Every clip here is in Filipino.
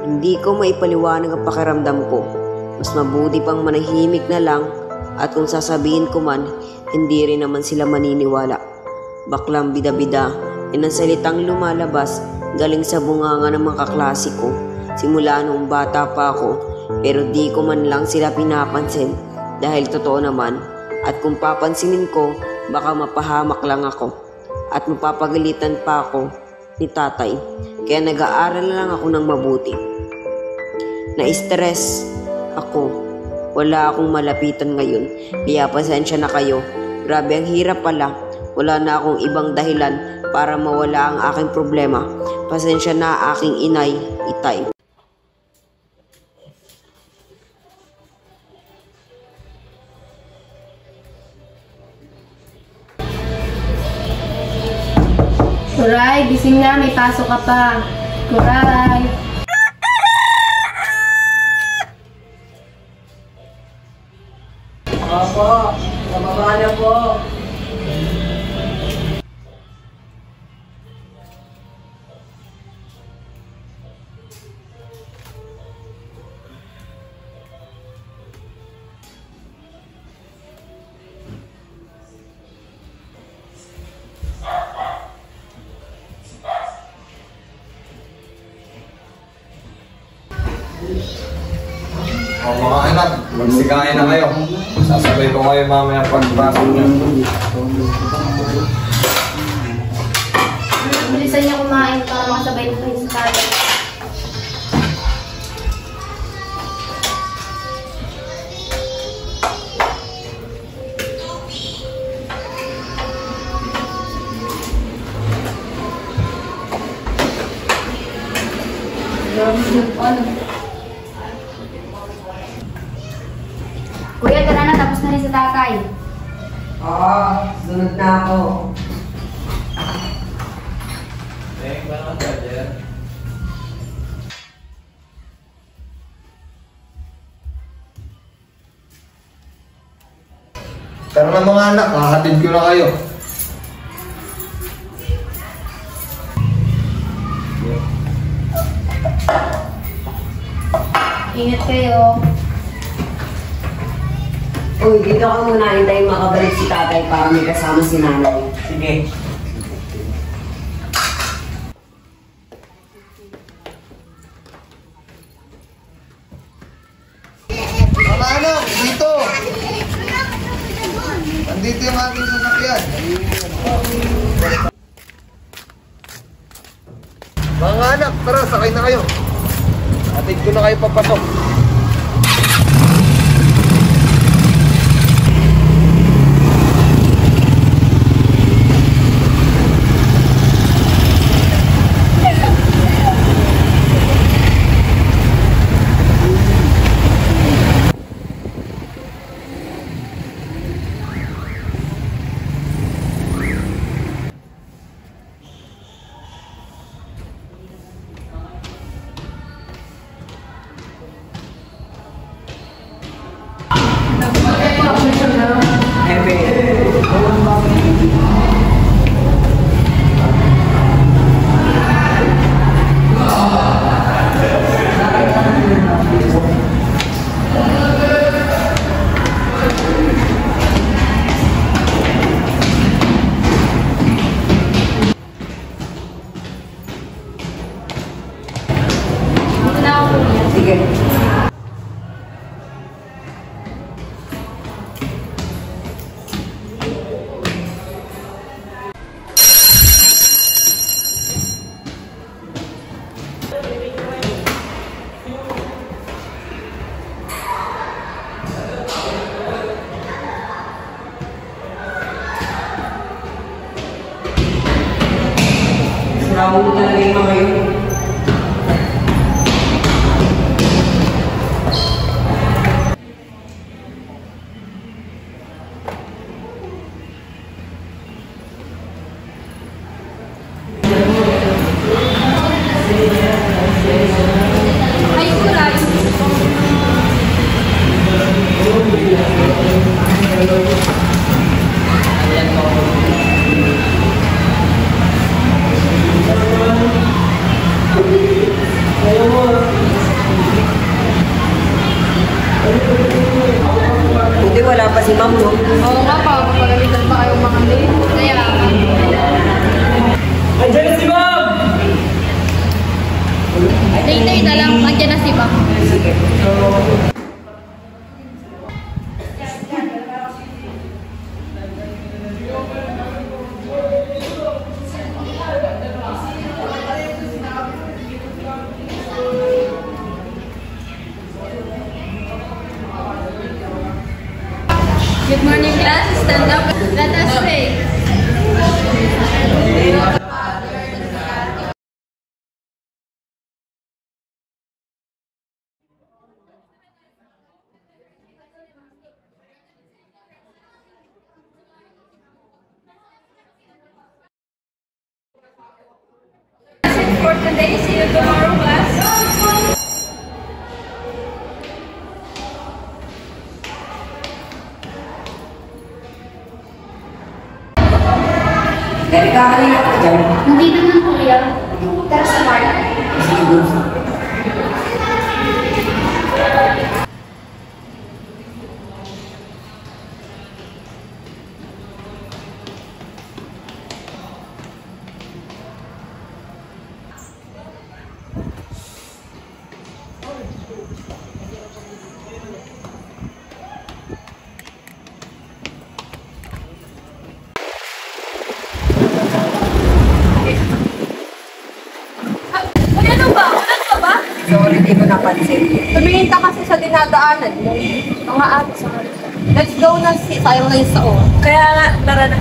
Hindi ko maipaliwanag ang pakiramdam ko. Mas mabuti pang manahimik na lang at kung sasabihin ko man, hindi rin naman sila maniniwala. Baklang bida-bida, yan ang salitang lumalabas galing sa bunganga ng mga kaklase ko. Simula noong bata pa ako, pero di ko man lang sila pinapansin dahil totoo naman. At kung papansinin ko, baka mapahamak lang ako at mapapagalitan pa ako ni tatay. Kaya nag-aaral na lang ako ng mabuti. Na-stress ako. Wala akong malapitan ngayon. Kaya pasensya na kayo. Grabe ang hirap pala. Wala na akong ibang dahilan para mawala ang aking problema. Pasensya na aking inay, Itay. Kuray, gising na, may pasok ka pa. Kuray. Opo, nababa na po. O mga anak, magsikain na kayo. Sasabay ko kayo mamaya pagpasok niyo. Bilisan niya kumain para makasabay ko kayo sa tayo. Kuya, tara na, tapos na rin sa tatay. Oo, sunod na ako. Tara na mga anak, hahatid ko na kayo. Ingat kayo. Uy, dito ka muna. Hintayin makabalik si tatay para may kasama si nanay. Sige. Mga anak, dito! Andito yung aking sasakyan. Mga anak, tara, sakay na kayo. Hatid ko na kayo papasok. Trabaho mo talaga yung mga yun. Ay, kuray. wala pa si ma'am, no? Oo nga pa, magpagalitan pa kayong mga late. Kaya, Andiyan na si Ma'am! later na lang, nandiyan na si Ma'am. Good morning, class. Stand up. Let us pray. For today, see you tomorrow, class. Dari kakalina ka dyan. Hindi naman po yan. Tara sa park. Ano ba? Ulan ka ba? Sorry, hindi ko napansin. Tumingin ka kasi sa dinadaanan mo. Mga ate, sorry. Let's go na si sayang na yung sao. Kaya nga, tara na.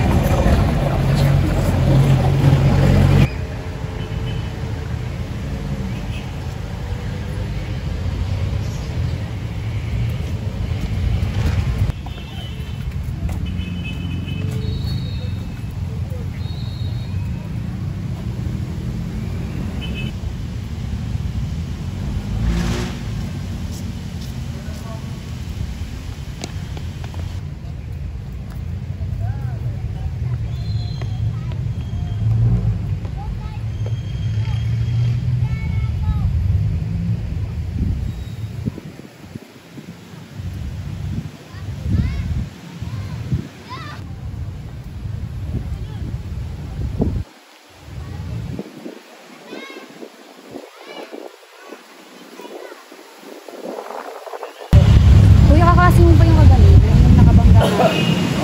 Kuya, kakasi mo ba yung magaling? Yung nakabangga na?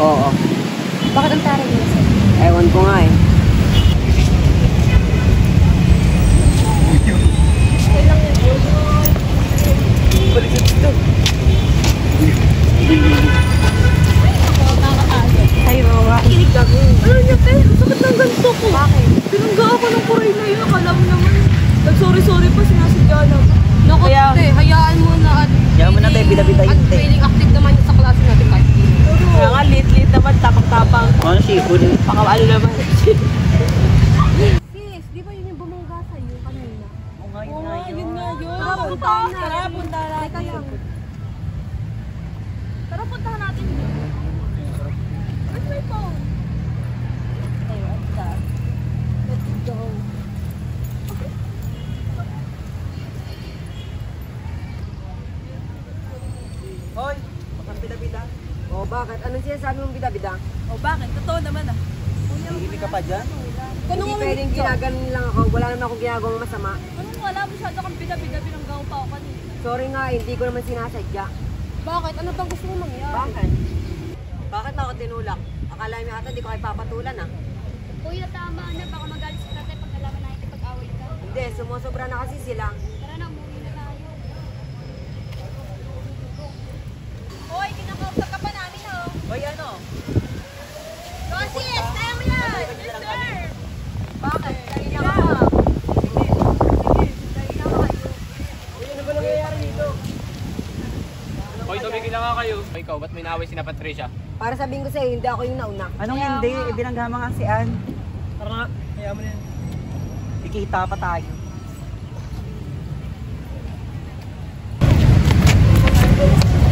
Oo. Bakit ang taray nila sa'yo? Ewan ko nga eh. Ay, mga kinig ka. Ano niya, te? Ang sakit ng ganito ko. Bakit? Pinangga ako ng kuray na yun. Akala mo naman. Nag-sorry-sorry pa, sinasadya na. Naku, te, hayaan mo na at Hayaan mo na, te, bida-bida yun, at te. feeling active naman yun sa klase natin kahit di. Kaya nga, lit-lit naman, tapang-tapang. Ano siya, kunin. Pakawalo naman. Sis, di ba yun yung bumangga sa'yo kanina? Oo nga, yun Oo nga nga, yun. yun nga yun. Tara, punta na. Tara, punta na. Teka lang. Tara, puntahan natin. Ano ba ito? Let's go. Hoy, bakang bida-bida. O bakit? Anong sinasabi mong bida-bida? Oh, bakit? Totoo naman ah. Hihili ka pa dyan? Hindi pwedeng ginaganon lang ako. Wala naman akong ginagawang masama. Anong wala? Masyado kang bida-bida binanggaw pa ako kanina. Sorry nga, hindi ko naman sinasadya. Bakit? Ano bang gusto mo mangyari? Bakit? Bakit ako tinulak? Akala niyo ata hindi ko kayo papatulan ah. Kuya, tama na. Baka magalit si tatay pag nalaman na ikipag-away ka. Hindi, sumusobra na kasi sila. Tara na, umuwi na tayo. Hoy, kinakausap ka pa namin oh. Hoy, ano? Rosie, tayo mo yan! Yes, sir! Bakit? Kanina Yeah. ka pa. Hoy, tumigil na nga kayo. Hoy, ikaw, ba't may naaway si na Patricia? Para sabihin ko sa'yo, hindi ako yung nauna. Anong hindi? Ibinanggama nga si Ann. Tara nga, kaya mo na yan. Ikita pa tayo.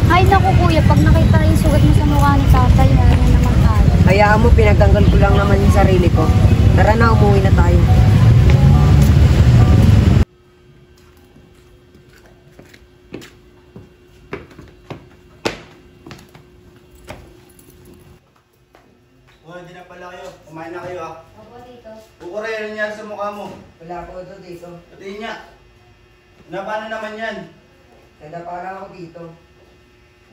Ay, naku kuya, pag nakita yung sugat mo sa mukha ni tatay, ano naman tayo? Hayaan mo, pinagtanggol ko lang naman yung sarili ko. Tara na, umuwi na tayo. pala kayo. Kumain na kayo ah. Opo, dito. Kukuray, ano nangyari sa mukha mo? Wala po ito dito. Patiin niya. Paano naman yan? Nadapala ako dito.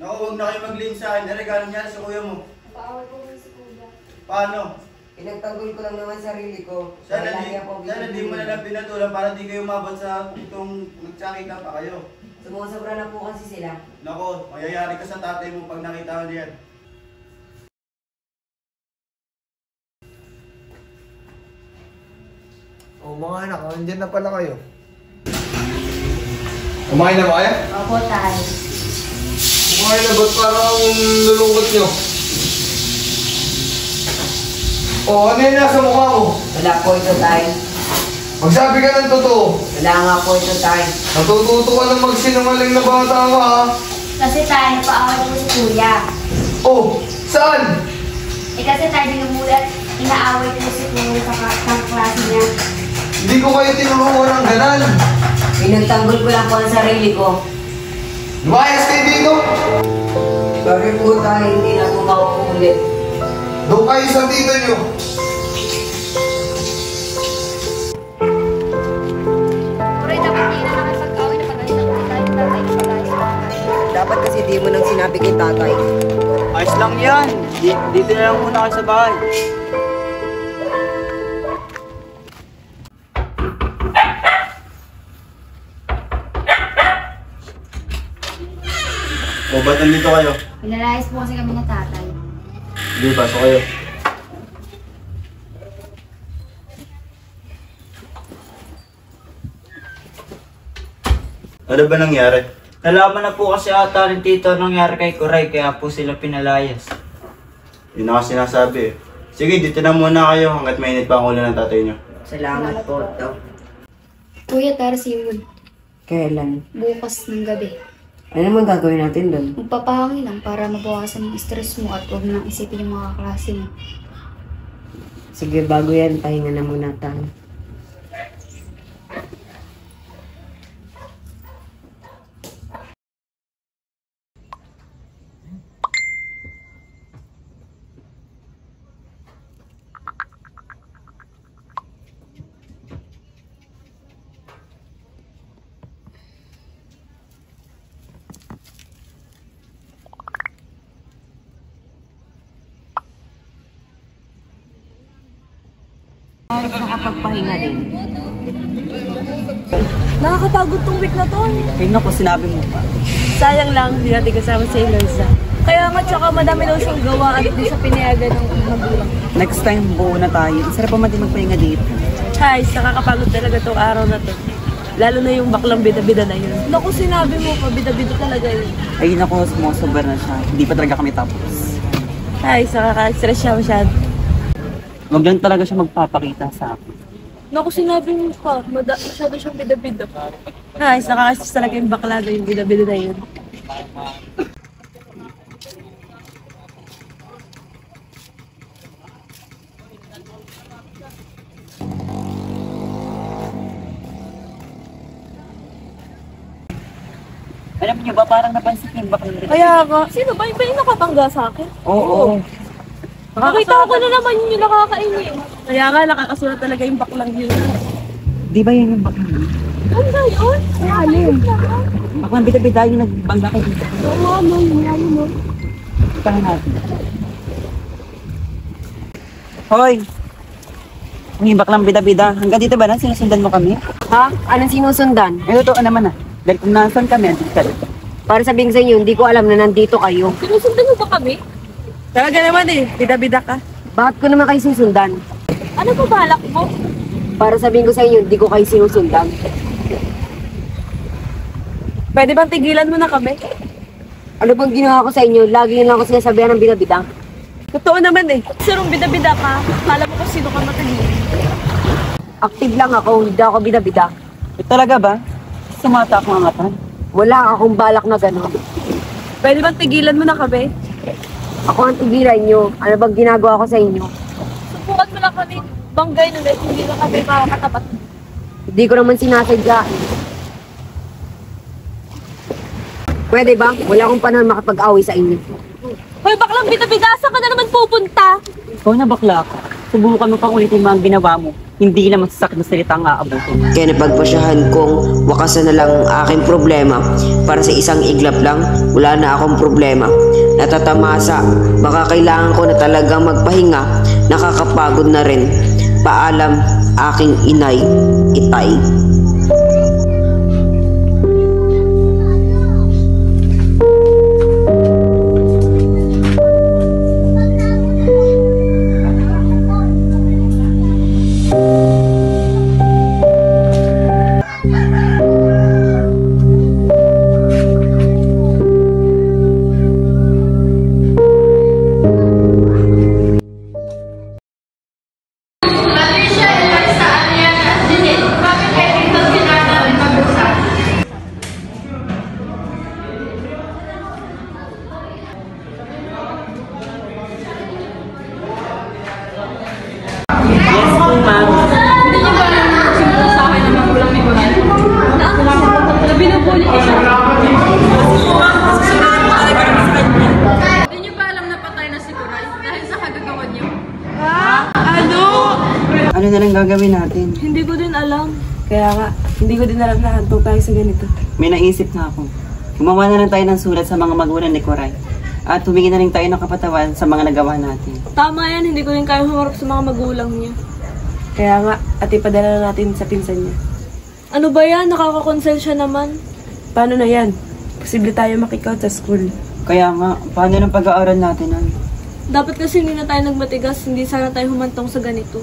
Naku, huwag na kayo mag-lean sa akin. Ano nangyari sa kuya mo? Napaaway ko rin si kuya. Paano? Pinagtanggol ko lang naman sarili ko. Sana di mo na lang pinatulan para di kayo umabot sa itong nagsakitan pa kayo. Sumusobra na po kasi sila. Nako, mayayari ka sa tatay mo pag nakita mo yan. Oh, mga anak, andyan na pala kayo. Kumain na ba kayo? Opo, tay. Kumain na, ba't parang lulungkot nyo? Oh, ano yun nasa mukha mo? Wala po ito, tay. Magsabi ka ng totoo. Wala nga po ito, tay. Natututo ka ng magsinungaling na bata ka, ha? Kasi tay, napaaway ko si kuya. Oh, saan? Kasi tay, binumulat, inaaway ko si kuya sa klase niya. Hindi ko kayo tinulungan ng ganan. Pinagtanggol ko lang po ang sarili ko. Lumayas kayo dito. Sorry po, tay. Hindi na po mauulit. Doon kayo sa tito nyo. Kuray, dapat hindi na nakipag-away na pag-ayos na tayo tatay na pag-ayos na tayo. Dapat kasi di mo nang sinabi kay tatay. Ayos lang yan. Dito na lang muna kayo sa bahay. O, ba't nandito kayo? Pinalayas po kasi kami na tatay. Hindi, pasok kayo. Ano ba nangyari? Nalaman na po kasi ata rin tito ang nangyari kay Kuray, kaya po sila pinalayas. Yun na kasi sinasabi eh. Sige, dito na muna kayo hanggat mainit pa ang ulo ng tatay nyo. Salamat po, to. Kuya, tara siwod. Kailan? Bukas ng gabi. Ano naman gagawin natin doon? Magpapahangin lang para mabawasan yung stress mo at huwag mo nang isipin yung mga kaklase mo. Sige, bago yan, pahinga na muna tayo. Nakapagpahinga din. Nakakapagod tong week na to. Ay naku, sinabi mo pa. Sayang lang, hindi natin kasama si Eloisa. Kaya nga, tsaka madami daw siyang gawa at di sa pinayagan ng magulang. Next time, buo na tayo. Sarap pa man din magpahinga dito. Guys, nakakapagod talaga tong araw na to. Lalo na yung baklang bida-bida na yun. Naku, sinabi mo pa, bida-bida talaga yun. Ay naku, sumusobra na siya. Hindi pa talaga kami tapos. Guys, nakaka-stress siya masyado. Huwag lang talaga siya magpapakita sa akin. Naku, sinabi mo pa, masyado siyang bida-bida. Guys, nakaka-stress talaga yung bakla na yung bida-bida na yun. Alam niyo ba, parang napansin yung bakla rin. Kaya nga, sino ba yung nakatangga sa akin? Oo. Nakita ko na naman yung nakakainin. Kaya nga, nakakasulat talaga yung baklang yun. Di ba yan yung bakla niya? Ano ba yun? Alin? Baklang bida-bida yung nagbangga kayo dito. Oo, ano, ano. Itahan natin. Hoy! Ang yung baklang bida-bida. Hanggang dito ba na? Sinusundan mo kami? Ha? Anong sinusundan? Eh, totoo naman ah. Dahil kung nasan kami, andito ka rin. Para sabihin sa inyo, hindi ko alam na nandito kayo. Sinusundan mo ba kami? Talaga naman eh, bida-bida ka. Bakit ko naman kayo susundan? Ano ba balak mo? Para sabihin ko sa inyo, hindi ko kayo sinusundan. Pwede bang tigilan mo na kami? Ano bang ginawa ko sa inyo? Lagi nyo lang ako sinasabihan ng bida-bida. Totoo naman eh. Sirong bida-bida ka, kala mo kung sino ka matagin. Active lang ako, hindi ako bida-bida. Eh, talaga ba? Sumata ako ang angatan. Wala akong balak na gano'n. Pwede bang tigilan mo na kami? Ako ang tigilan nyo. Ano bang ginagawa ko sa inyo? Subukan mo lang kami banggay nun eh, hindi na kami makakatapat. Hindi ko naman sinasadya. Pwede ba? Wala akong panahon makapag-away sa inyo. Hoy, baklang bida-bida, saan ka na naman pupunta? Ikaw na bakla ka. Subukan mo pang ulitin mga ginawa mo. Hindi na masasakit na salita ang aabutin. Kaya napagpasyahan kong wakasan na lang ang aking problema. Para sa isang iglap lang, wala na akong problema. Natatamasa, baka kailangan ko na talagang magpahinga. Nakakapagod na rin. Paalam, aking inay, Itay. Yes po, ma'am. Hindi niyo ba alam na simple sa akin ng magulang ni Coral? Na binubuli ko siya. Hindi niyo ba alam na patay na si Coral dahil sa kagagawa niyo? Ano? Ano na lang gagawin natin? Hindi ko din alam. Kaya nga, hindi ko din alam na hantong tayo sa ganito. May naisip na ako. Gumawa na lang tayo ng sulat sa mga magulang ni Coray. At humingi na rin tayo ng kapatawan sa mga nagawa natin. Tama yan, hindi ko rin kaya humarap sa mga magulang niya. Kaya nga, at ipadala na natin sa pinsan niya. Ano ba yan? Nakakakonsensya naman. Paano na yan? Posible tayo makikout sa school. Kaya nga, paano ng pag-aaral natin nun? Dapat kasi hindi na tayo nagmatigas, hindi sana tayo humantong sa ganito.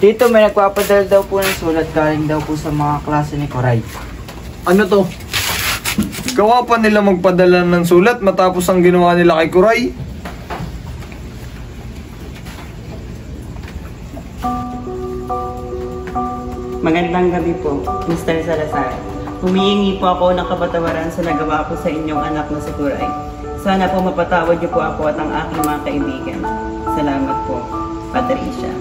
Dito may nagpapadala daw po ng sulat galing daw po sa mga klase ni Coray. Ano to? Gawa pa nila magpadala ng sulat matapos ang ginawa nila kay Kuray? Magandang gabi po, Mr. Salazar. Humihingi po ako ng kapatawaran sa nagawa ko sa inyong anak na si Coray. Sana po mapatawad niyo po ako at ang aking mga kaibigan. Salamat po, Patricia.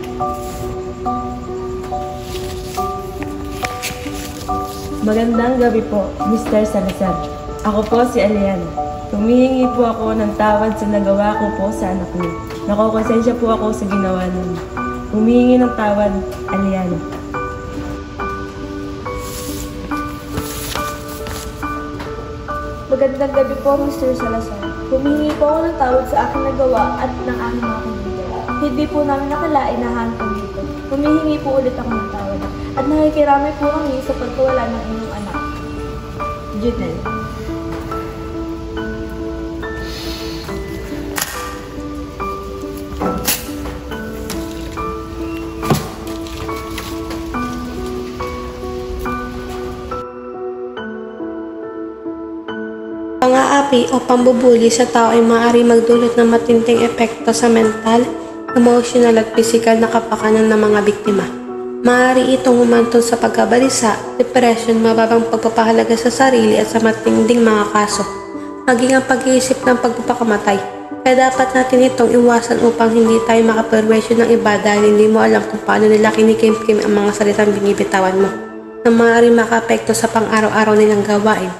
Magandang gabi po, Mr. Salazar. Ako po si Aliana. Humihingi po ako ng tawad sa nagawa ko po sa anak niyo. Nakokonsensya po ako sa ginawa niyo. Humihingi ng tawad, Aliana. Magandang gabi po, Mr. Salazar. Humingi po ako ng tawad sa aking nagawa at ng aking mga kaibigan. Hindi po namin nakalain na hantong dito. Humihingi po ulit ako ng tawad. At nakikiramay po kami sa pagkawala ng inyong anak. Judel. Pang-aapi o pambubuli sa tao ay maaari magdulot ng matinding epekto sa mental, emotional at pisikal na kapakanan ng mga biktima. Maaari itong humantong sa pagkabalisa, depression, mababang pagpapahalaga sa sarili at sa matinding mga kaso, maging ang pag-iisip ng pagpapakamatay. Kaya dapat natin itong iwasan upang hindi tayo makaperwisyo ng iba dahil hindi mo alam kung paano nila kinikimkim ang mga salitang binibitawan mo na maaari makaapekto sa pang-araw-araw nilang gawain.